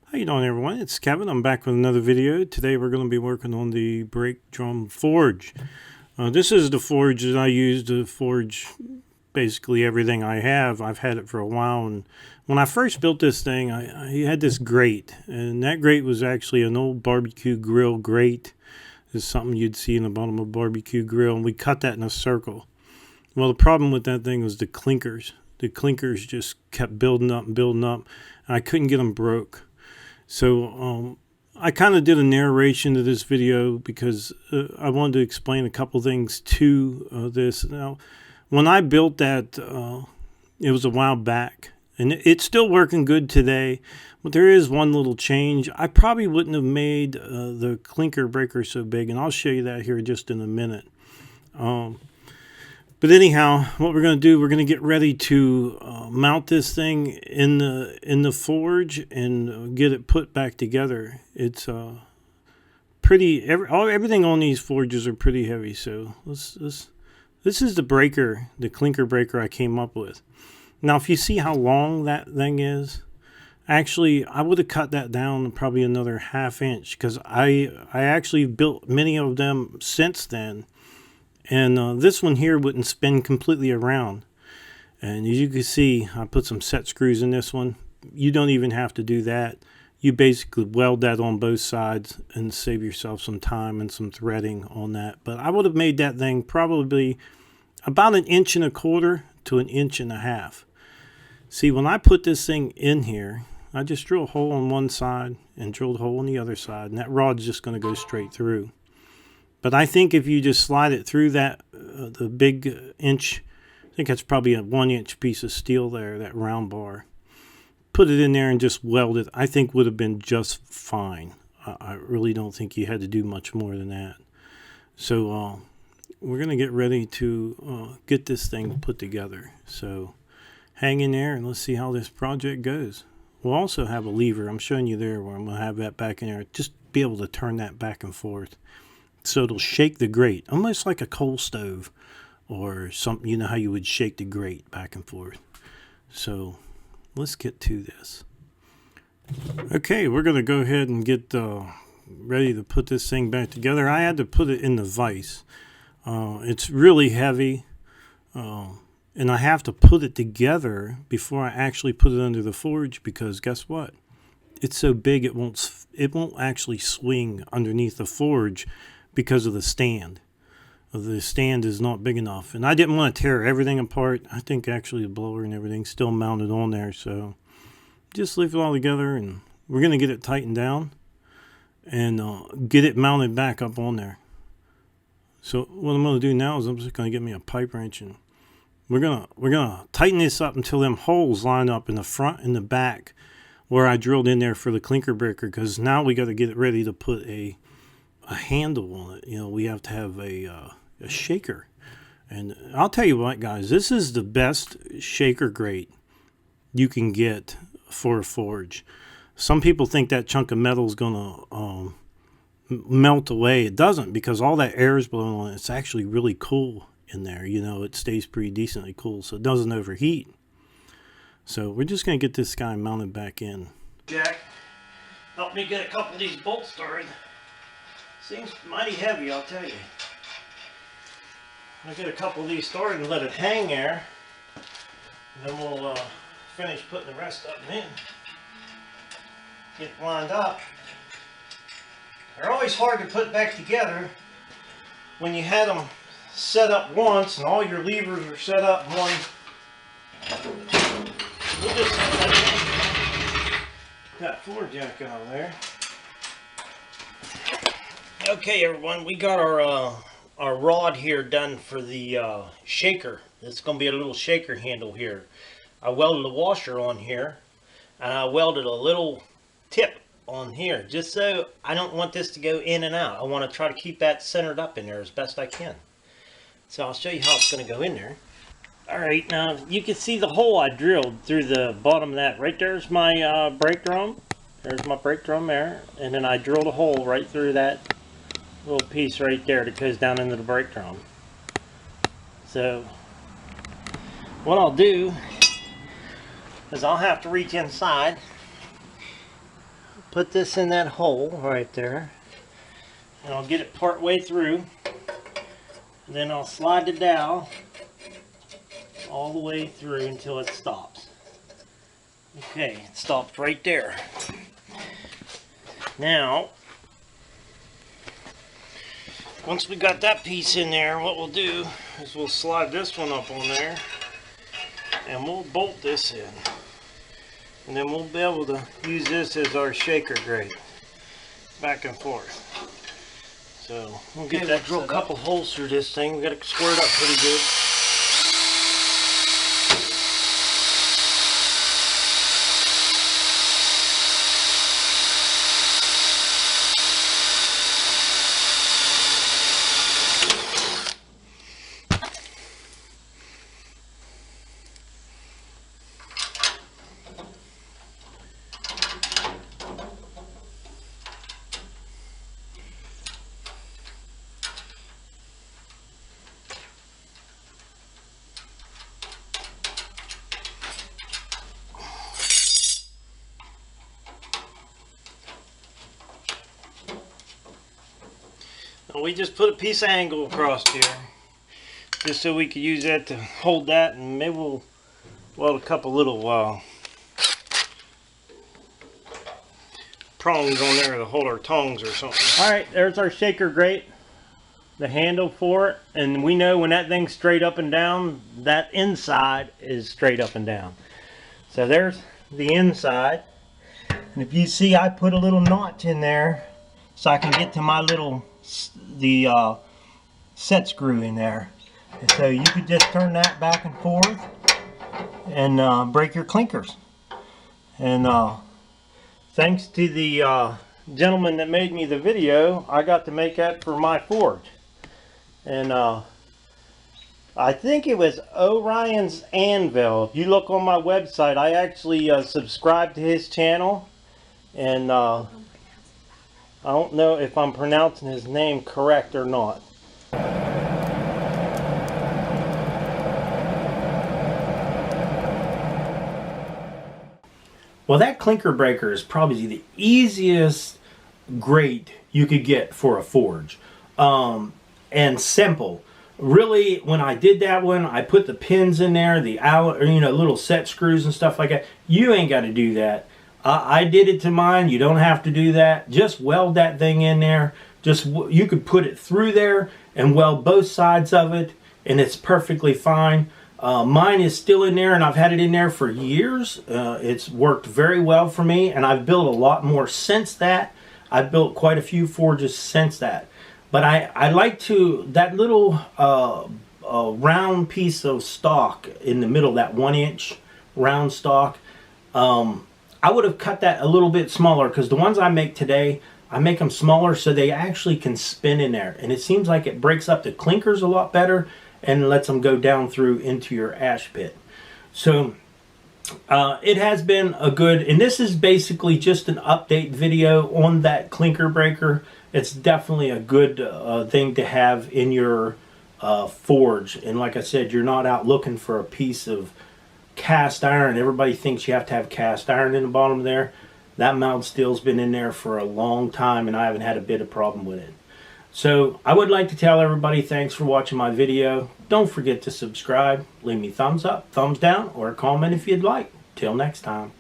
How you doing, everyone? It's Kevin. I'm back with another video. Today we're going to be working on the brake drum forge. This is the forge that I use to forge basically everything I have. I've had it for a while, and when I first built this thing, I had this grate, and that grate was actually an old barbecue grill grate. It's something you'd see in the bottom of a barbecue grill, and we cut that in a circle. Well, the problem with that thing was the clinkers. The clinkers just kept building up and building up, and I couldn't get them broke. So I kind of did a narration to this video because I wanted to explain a couple things to this. Now, when I built that, it was a while back, and it's still working good today. But there is one little change. I probably wouldn't have made the clinker breaker so big, and I'll show you that here just in a minute. But anyhow, what we're going to do, we're going to get ready to mount this thing in the forge and get it put back together. It's everything on these forges are pretty heavy. So this is the breaker, the clinker breaker I came up with. Now, if you see how long that thing is, actually, I would have cut that down probably another ½ inch because I actually built many of them since then. And this one here wouldn't spin completely around. And as you can see, I put some set screws in this one. You don't even have to do that. You basically weld that on both sides and save yourself some time and some threading on that. But I would have made that thing probably about 1.25 inches to 1.5 inches. See, when I put this thing in here, I just drill a hole on one side and drill a hole on the other side. And that rod's just going to go straight through. But I think if you just slide it through that, the big inch, I think that's probably a 1-inch piece of steel there, that round bar. Put it in there and just weld it, I think would have been just fine. I really don't think you had to do much more than that. So we're going to get ready to get this thing put together. So hang in there and let's see how this project goes. We'll also have a lever. I'm showing you there where I'm going to have that back in there. Just be able to turn that back and forth. So it'll shake the grate, almost like a coal stove or something. You know how you would shake the grate back and forth. So let's get to this. Okay, we're going to go ahead and get ready to put this thing back together. I had to put it in the vise. It's really heavy, and I have to put it together before I actually put it under the forge because guess what? It's so big it won't actually swing underneath the forge because of the stand. The stand is not big enough. And I didn't want to tear everything apart. I think actually the blower and everything's still mounted on there. So just leave it all together and we're going to get it tightened down and get it mounted back up on there. So what I'm going to do now is I'm just going to get me a pipe wrench and we're going to tighten this up until them holes line up in the front and the back where I drilled in there for the clinker breaker, because now we got to get it ready to put a handle on it. You know, we have to have a shaker. And I'll tell you what, guys, this is the best shaker grate you can get for a forge. Some people think that chunk of metal is going to melt away. It doesn't, because all that air is blowing on it. It's actually really cool in there. You know, it stays pretty decently cool, so it doesn't overheat. So we're just going to get this guy mounted back in. Jack, help me get a couple of these bolts started. Seems mighty heavy, I'll tell you. I'll get a couple of these started and let it hang there. Then we'll finish putting the rest of them in. Get lined up. They're always hard to put back together when you had them set up once and all your levers are set up in one. We'll just set that floor jack out of there. Okay, everyone, we got our rod here done for the shaker. It's going to be a little shaker handle here. I welded a washer on here, and I welded a little tip on here, just so I don't want this to go in and out. I want to try to keep that centered up in there as best I can. So I'll show you how it's going to go in there. Alright, now you can see the hole I drilled through the bottom of that. Right there's my brake drum. There's my brake drum there. And then I drilled a hole right through that little piece right there that goes down into the brake drum. So what I'll do is I'll have to reach inside, put this in that hole right there, and I'll get it part way through. And then I'll slide the dowel all the way through until it stops. Okay, it stopped right there. Now, once we got that piece in there, what we'll do is we'll slide this one up on there, and we'll bolt this in. And then we'll be able to use this as our shaker grate, back and forth. So we'll get that, drill a couple holes through this thing. We got it squared up pretty good. We just put a piece of angle across here, just so we could use that to hold that, and maybe we'll weld a couple little prongs on there to hold our tongs or something. Alright, there's our shaker grate, the handle for it, and we know when that thing's straight up and down, that inside is straight up and down. So there's the inside, and if you see, I put a little notch in there so I can get to my little set screw in there. And so you could just turn that back and forth and break your clinkers. And thanks to the gentleman that made me the video, I got to make that for my forge. And I think it was Orion's Anvil. If you look on my website, I actually subscribed to his channel, and I don't know if I'm pronouncing his name correct or not. Well, that clinker breaker is probably the easiest grate you could get for a forge. And simple. Really, when I did that one, I put the pins in there, the little set screws and stuff like that. You ain't got to do that. I did it to mine. You don't have to do that. Just weld that thing in there. You could put it through there and weld both sides of it, and it's perfectly fine. Mine is still in there, and I've had it in there for years. It's worked very well for me, and I've built a lot more since that. I've built quite a few forges since that. But I like that little round piece of stock in the middle, that 1-inch round stock. I would have cut that a little bit smaller, because the ones I make today, I make them smaller so they actually can spin in there. And it seems like it breaks up the clinkers a lot better and lets them go down through into your ash pit. So it has been a good, and this is basically just an update video on that clinker breaker. It's definitely a good thing to have in your forge. And like I said, you're not out looking for a piece of cast iron. Everybody thinks you have to have cast iron in the bottom there. That mild steel's been in there for a long time, and I haven't had a bit of problem with it. So I would like to tell everybody thanks for watching my video. Don't forget to subscribe, leave me thumbs up, thumbs down, or a comment if you'd like. Till next time.